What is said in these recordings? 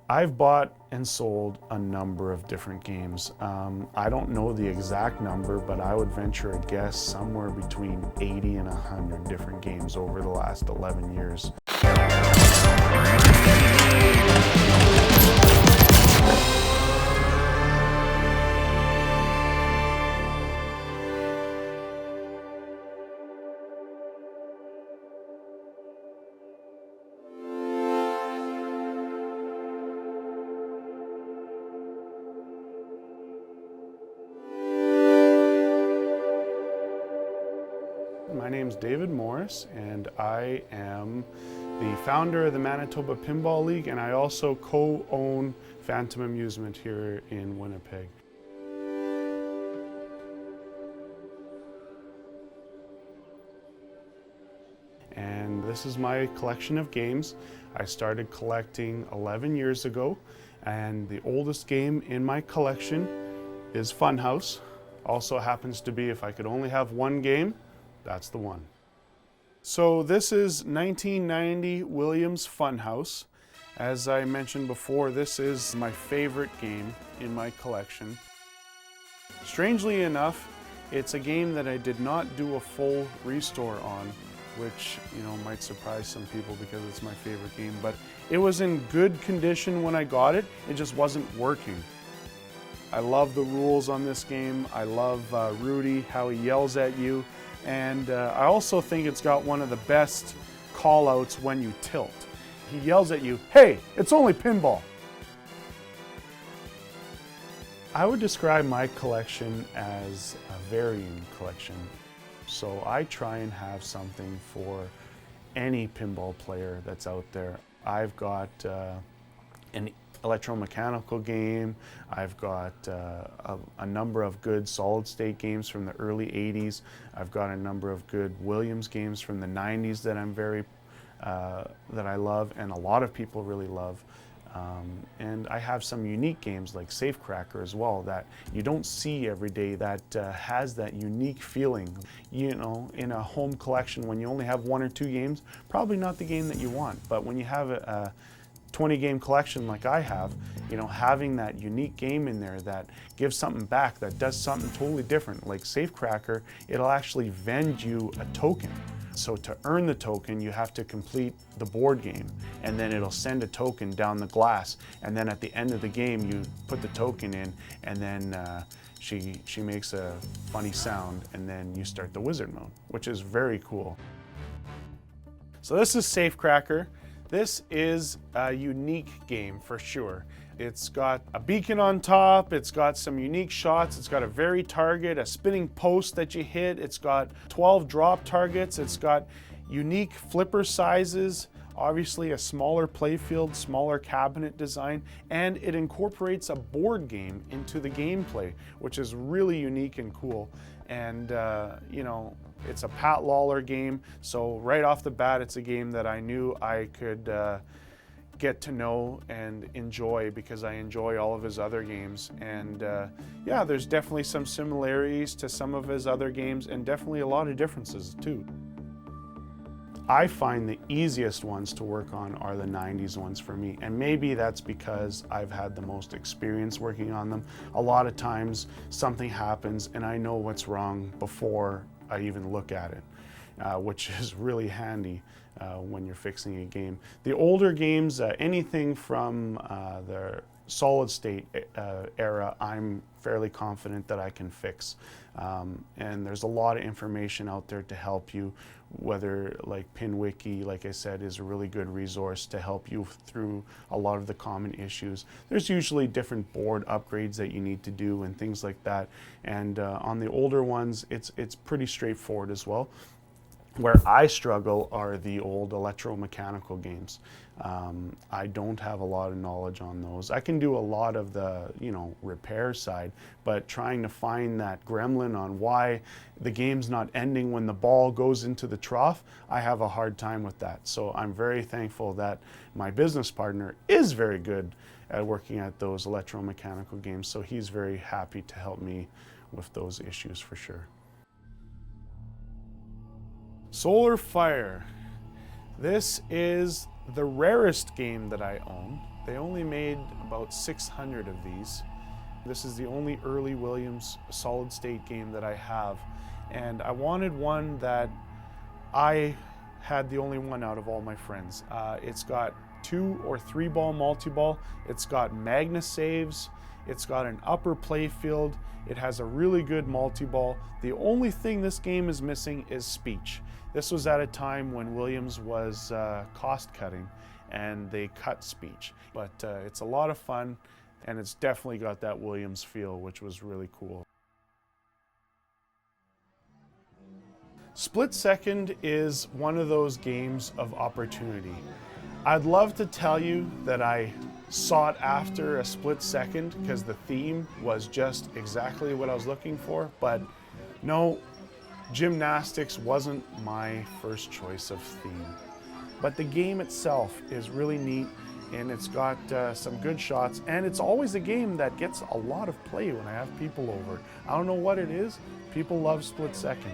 I've bought and sold a number of different games. I don't know the exact number, but I would venture a guess somewhere between 80 and 100 different games over the last 11 years. My name's David Morris, and I am the founder of the Manitoba Pinball League, and I also co-own Phantom Amusement here in Winnipeg. And this is my collection of games. I started collecting 11 years ago, and the oldest game in my collection is Funhouse. Also happens to be, if I could only have one game, that's the one. So this is 1990 Williams Funhouse. As I mentioned before, this is my favorite game in my collection. Strangely enough, it's a game that I did not do a full restore on, which might surprise some people because it's my favorite game, but it was in good condition when I got it. It just wasn't working. I love the rules on this game. I love Rudy, how he yells at you. And I also think it's got one of the best call-outs when you tilt. He yells at you, "Hey, it's only pinball." I would describe my collection as a varying collection. So I try and have something for any pinball player that's out there. I've got an electromechanical game. I've got a number of good solid state games from the early 80s. I've got a number of good Williams games from the 90s that that I love and a lot of people really love. And I have some unique games like Safecracker as well that you don't see every day that has that unique feeling. In a home collection when you only have one or two games, probably not the game that you want. But when you have a 20-game collection like I have, having that unique game in there that gives something back, that does something totally different, like Safecracker, it'll actually vend you a token. So to earn the token, you have to complete the board game, and then it'll send a token down the glass, and then at the end of the game, you put the token in, and then she makes a funny sound, and then you start the wizard mode, which is very cool. So this is Safecracker. This is a unique game for sure. It's got a beacon on top, it's got some unique shots, it's got a very target, a spinning post that you hit, it's got 12 drop targets, it's got unique flipper sizes, obviously a smaller playfield, smaller cabinet design, and it incorporates a board game into the gameplay, which is really unique and cool. And it's a Pat Lawler game, so right off the bat, it's a game that I knew I could get to know and enjoy because I enjoy all of his other games. And yeah, there's definitely some similarities to some of his other games and definitely a lot of differences too. I find the easiest ones to work on are the 90s ones for me, and maybe that's because I've had the most experience working on them. A lot of times something happens and I know what's wrong before I even look at it, which is really handy when you're fixing a game. The older games, anything from the solid state era, I'm fairly confident that I can fix. And there's a lot of information out there to help you, whether like PinWiki, like I said, is a really good resource to help you through a lot of the common issues. There's usually different board upgrades that you need to do and things like that. And on the older ones, it's pretty straightforward as well. Where I struggle are the old electromechanical games. I don't have a lot of knowledge on those. I can do a lot of the, repair side, but trying to find that gremlin on why the game's not ending when the ball goes into the trough, I have a hard time with that. So I'm very thankful that my business partner is very good at working at those electromechanical games, so he's very happy to help me with those issues for sure. Solar Fire. This is the rarest game that I own. They only made about 600 of these. This is the only early Williams solid state game that I have. And I wanted one that I had the only one out of all my friends. It's got 2 or 3 ball multi-ball. It's got Magna saves. It's got an upper play field. It has a really good multi-ball. The only thing this game is missing is speech. This was at a time when Williams was cost cutting and they cut speech. But it's a lot of fun and it's definitely got that Williams feel, which was really cool. Split Second is one of those games of opportunity. I'd love to tell you that I sought after a split second because the theme was just exactly what I was looking for, but no, gymnastics wasn't my first choice of theme. But the game itself is really neat and it's got some good shots, and it's always a game that gets a lot of play when I have people over. I don't know what it is, people love Split Second.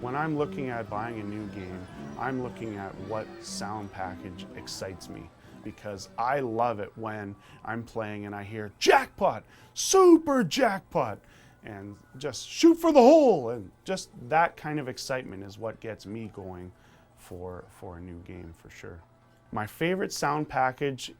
When I'm looking at buying a new game, I'm looking at what sound package excites me, because I love it when I'm playing and I hear jackpot, super jackpot, and just shoot for the hole, and just that kind of excitement is what gets me going for a new game for sure. My favorite sound package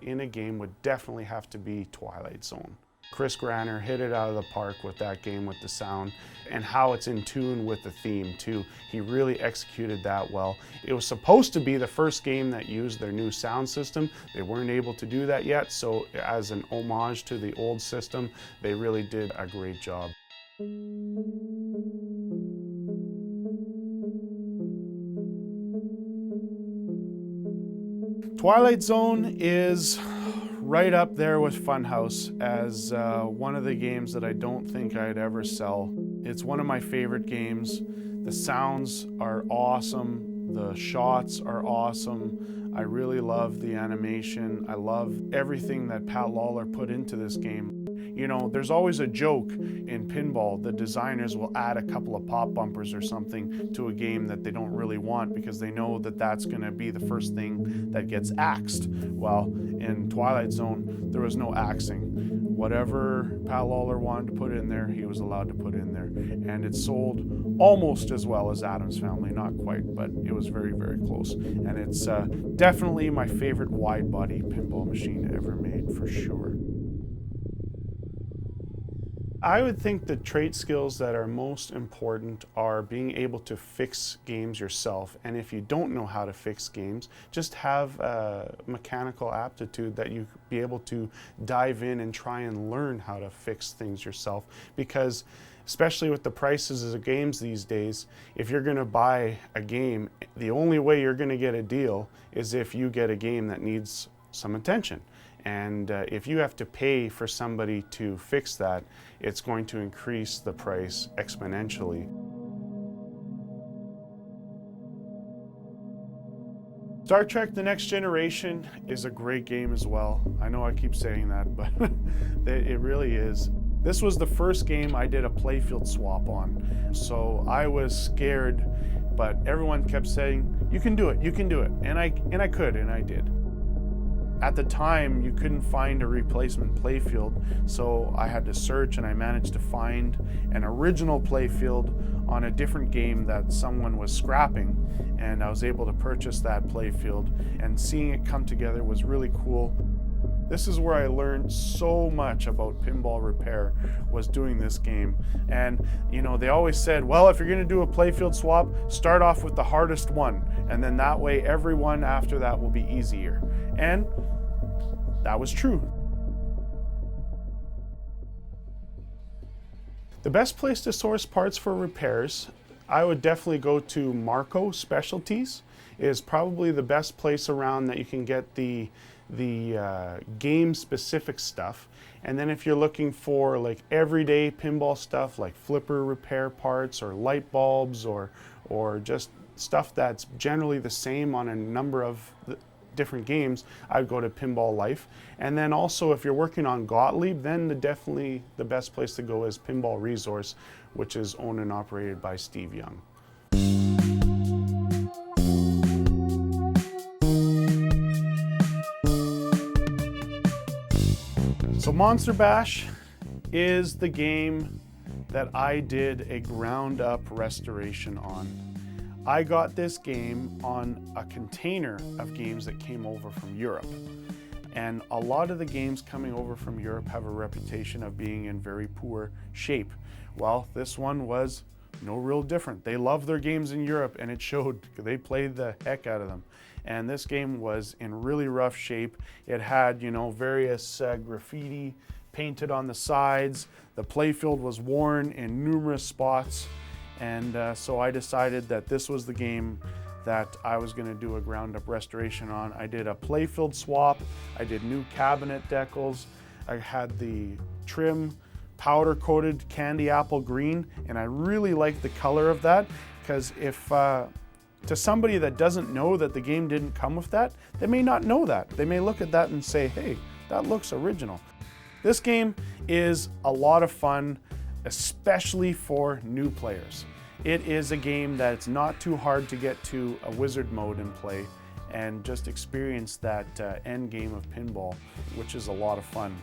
in a game would definitely have to be Twilight Zone. Chris Granner hit it out of the park with that game, with the sound and how it's in tune with the theme too. He really executed that well. It was supposed to be the first game that used their new sound system. They weren't able to do that yet, so as an homage to the old system, they really did a great job. Twilight Zone is right up there with Funhouse as one of the games that I don't think I'd ever sell. It's one of my favorite games. The sounds are awesome. The shots are awesome. I really love the animation. I love everything that Pat Lawler put into this game. You know, there's always a joke in pinball. The designers will add a couple of pop bumpers or something to a game that they don't really want because they know that that's going to be the first thing that gets axed. Well, in Twilight Zone, there was no axing. Whatever Pat Lawler wanted to put in there, he was allowed to put in there. And it sold almost as well as Addams Family, not quite, but it was very, very close. And it's definitely my favorite wide-body pinball machine ever made, for sure. I would think the trait skills that are most important are being able to fix games yourself. And if you don't know how to fix games, just have a mechanical aptitude that you be able to dive in and try and learn how to fix things yourself. Because especially with the prices of games these days, if you're going to buy a game, the only way you're going to get a deal is if you get a game that needs some attention. And if you have to pay for somebody to fix that, it's going to increase the price exponentially. Star Trek: The Next Generation is a great game as well. I know I keep saying that, but it really is. This was the first game I did a playfield swap on. So I was scared, but everyone kept saying, you can do it, you can do it. And I could, and I did. At the time, you couldn't find a replacement playfield, so I had to search, and I managed to find an original playfield on a different game that someone was scrapping, and I was able to purchase that playfield, and seeing it come together was really cool. This is where I learned so much about pinball repair, was doing this game. And you know, they always said, well, if you're going to do a playfield swap, start off with the hardest one, and then that way every one after that will be easier. And that was true. The best place to source parts for repairs, I would definitely go to Marco Specialties. It is probably the best place around that you can get the game specific stuff. And then if you're looking for like everyday pinball stuff like flipper repair parts or light bulbs or just stuff that's generally the same on a number of different games, I'd go to Pinball Life. And then also if you're working on Gottlieb, then definitely the best place to go is Pinball Resource, which is owned and operated by Steve Young. So Monster Bash is the game that I did a ground up restoration on. I got this game on a container of games that came over from Europe. And a lot of the games coming over from Europe have a reputation of being in very poor shape. Well, this one was no real different. They love their games in Europe, and it showed. They played the heck out of them. And this game was in really rough shape. It had, you know, various graffiti painted on the sides. The playfield was worn in numerous spots. And so I decided that this was the game that I was going to do a ground up restoration on. I did a playfield swap. I did new cabinet decals. I had the trim powder coated candy apple green, and I really like the color of that, because if to somebody that doesn't know that the game didn't come with that, they may not know that. They may look at that and say, hey, that looks original. This game is a lot of fun, especially for new players. It is a game that's not too hard to get to a wizard mode and play and just experience that end game of pinball, which is a lot of fun.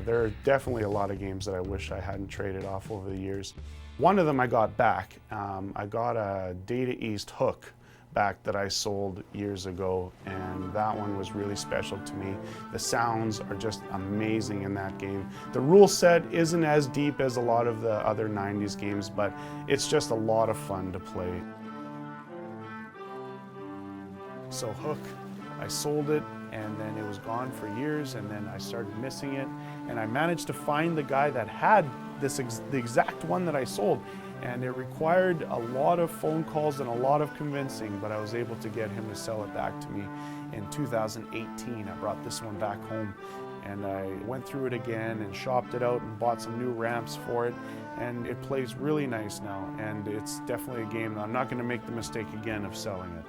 There are definitely a lot of games that I wish I hadn't traded off over the years. One of them I got back. I got a Data East hook back that I sold years ago, and that one was really special to me. The sounds are just amazing in that game. The rule set isn't as deep as a lot of the other 90s games, but it's just a lot of fun to play. So Hook, I sold it, and then it was gone for years, and then I started missing it, and I managed to find the guy that had the exact one that I sold, and it required a lot of phone calls and a lot of convincing, but I was able to get him to sell it back to me in 2018. I brought this one back home, and I went through it again and shopped it out and bought some new ramps for it, and it plays really nice now, and it's definitely a game that I'm not going to make the mistake again of selling it.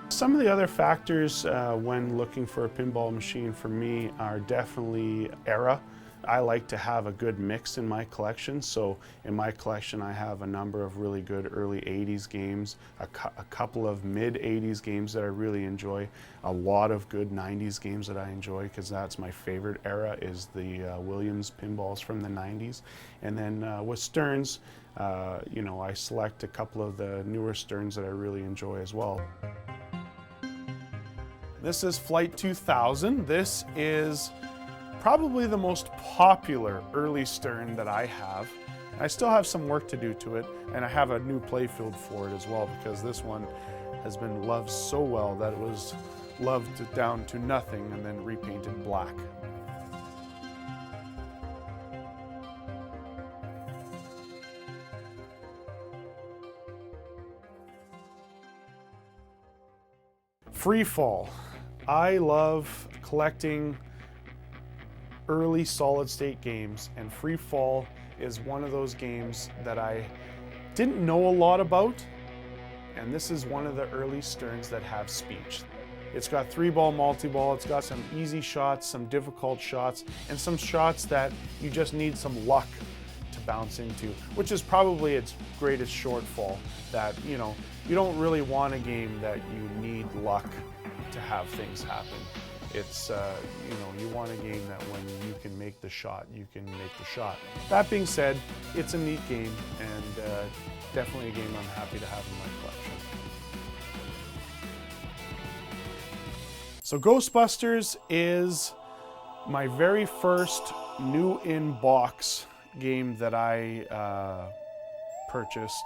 Some of the other factors when looking for a pinball machine for me are definitely era. I like to have a good mix in my collection, so in my collection I have a number of really good early 80s games, a couple of mid 80s games that I really enjoy, a lot of good 90s games that I enjoy, because that's my favorite era, is the Williams pinballs from the 90s. And then with Stearns, you know, I select a couple of the newer Stearns that I really enjoy as well. This is Flight 2000. This is probably the most popular early Stern that I have. I still have some work to do to it, and I have a new playfield for it as well, because this one has been loved so well that it was loved down to nothing and then repainted black. Free Fall. I love collecting early solid state games, and Free Fall is one of those games that I didn't know a lot about, and this is one of the early Stearns that have speech. It's got 3-ball multi-ball, it's got some easy shots, some difficult shots, and some shots that you just need some luck to bounce into, which is probably its greatest shortfall, that, you know, you don't really want a game that you need luck to have things happen. It's, you know, you want a game that when you can make the shot, you can make the shot. That being said, it's a neat game, and definitely a game I'm happy to have in my collection. So Ghostbusters is my very first new in-box game that I purchased,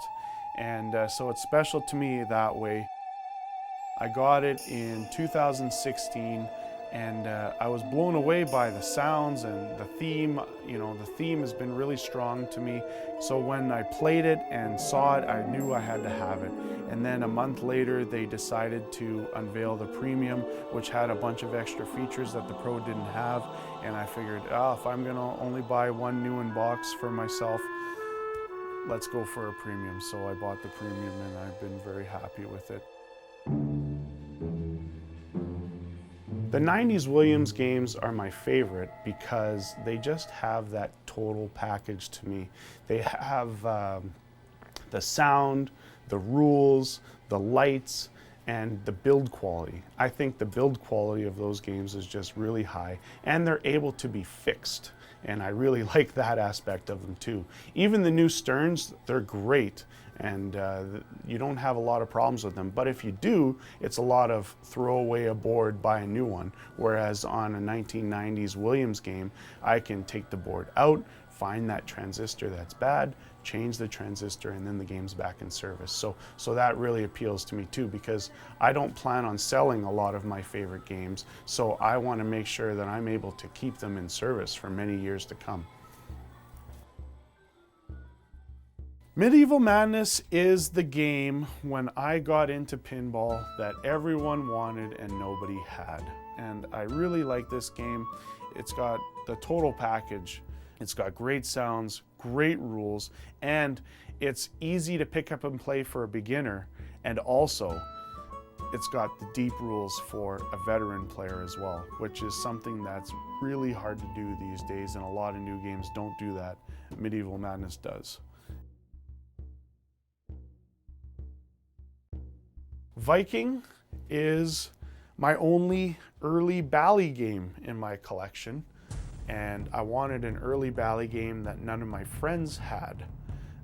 and so it's special to me that way. I got it in 2016, and I was blown away by the sounds and the theme. You know, the theme has been really strong to me. So when I played it and saw it, I knew I had to have it. And then a month later, they decided to unveil the Premium, which had a bunch of extra features that the Pro didn't have. And I figured, if I'm gonna only buy one new in box for myself, let's go for a premium. So I bought the premium and I've been very happy with it. The 90s Williams games are my favorite because they just have that total package to me. They have the sound, the rules, the lights, and the build quality. I think the build quality of those games is just really high, and they're able to be fixed. And I really like that aspect of them too. Even the new Sterns, they're great, and you don't have a lot of problems with them. But if you do, it's a lot of throw away a board, buy a new one. Whereas on a 1990s Williams game, I can take the board out, find that transistor that's bad, change the transistor, and then the game's back in service. So that really appeals to me too, because I don't plan on selling a lot of my favorite games, so I want to make sure that I'm able to keep them in service for many years to come. Medieval Madness is the game when I got into pinball that everyone wanted and nobody had. And I really like this game. It's got the total package. It's got great sounds, great rules, and it's easy to pick up and play for a beginner. And also, it's got the deep rules for a veteran player as well, which is something that's really hard to do these days, and a lot of new games don't do that. Medieval Madness does. Viking is my only early Bally game in my collection, and I wanted an early Bally game that none of my friends had.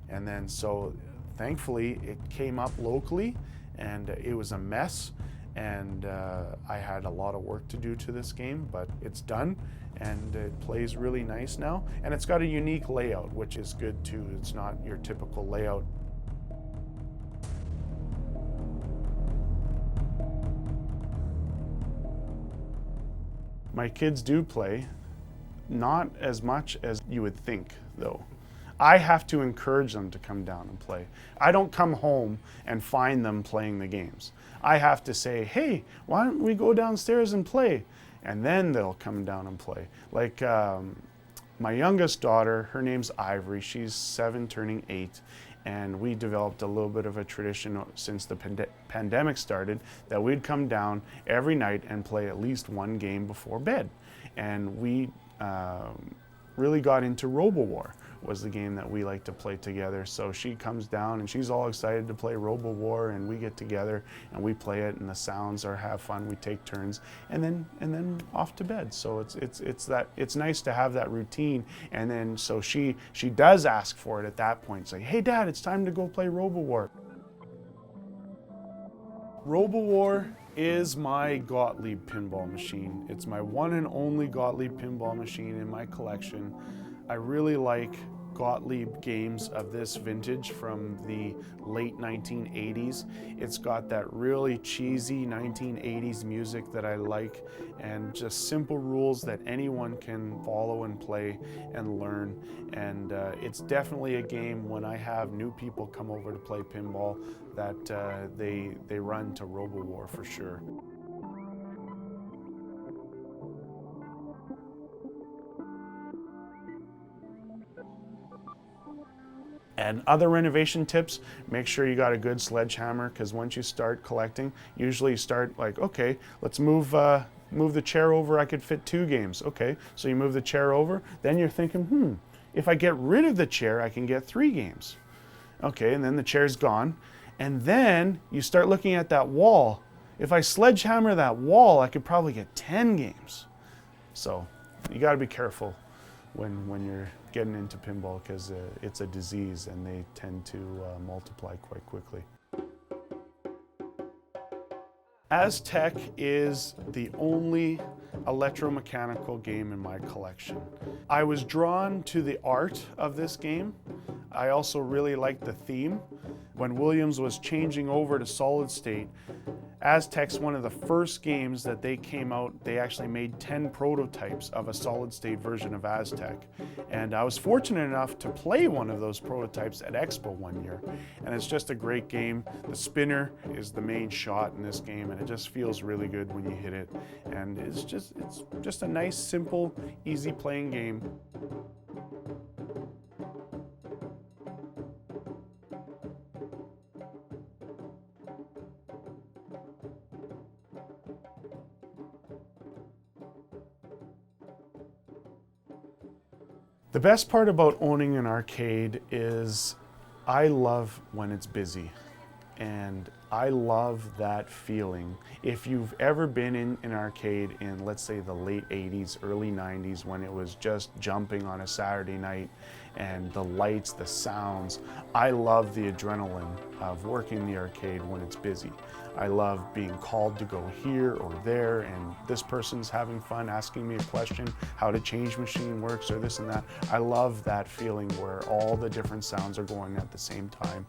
And then so thankfully it came up locally, and it was a mess, and I had a lot of work to do to this game, but it's done and it plays really nice now, and it's got a unique layout, which is good too. It's not your typical layout. My kids do play, not as much as you would think though. I have to encourage them to come down and play. I don't come home and find them playing the games. I have to say, hey, why don't we go downstairs and play? And then they'll come down and play. Like my youngest daughter, her name's Ivory, she's 7 turning 8. And we developed a little bit of a tradition since the pandemic started that we'd come down every night and play at least one game before bed. And we really got into Robowar, was the game that we like to play together. So she comes down and she's all excited to play Robowar, and we get together and we play it, and the sounds are have fun. We take turns and then off to bed. So it's nice to have that routine. And then so she does ask for it at that point. Say, hey Dad, it's time to go play Robowar. Robowar is my Gottlieb pinball machine. It's my one and only Gottlieb pinball machine in my collection. I really like Gottlieb games of this vintage from the late 1980s. It's got that really cheesy 1980s music that I like, and just simple rules that anyone can follow and play and learn. And it's definitely a game when I have new people come over to play pinball that they run to Robowar for sure. And other renovation tips, make sure you got a good sledgehammer, because once you start collecting, usually you start like, okay, let's move the chair over, I could fit 2 games. Okay, so you move the chair over, then you're thinking, if I get rid of the chair, I can get 3 games. Okay, and then the chair's gone. And then you start looking at that wall. If I sledgehammer that wall, I could probably get 10 games. So you gotta be careful when you're getting into pinball, because it's a disease and they tend to multiply quite quickly. Aztec is the only electromechanical game in my collection. I was drawn to the art of this game. I also really liked the theme. When Williams was changing over to solid state, Aztec's one of the first games that they came out. They actually made 10 prototypes of a solid state version of Aztec. And I was fortunate enough to play one of those prototypes at Expo one year. And it's just a great game. The spinner is the main shot in this game, and it just feels really good when you hit it. And it's just a nice, simple, easy playing game. The best part about owning an arcade is I love when it's busy, and I love that feeling. If you've ever been in an arcade in, let's say, the late 80s, early 90s, when it was just jumping on a Saturday night and the lights, the sounds, I love the adrenaline of working the arcade when it's busy. I love being called to go here or there, and this person's having fun asking me a question, how the change machine works or this and that. I love that feeling where all the different sounds are going at the same time.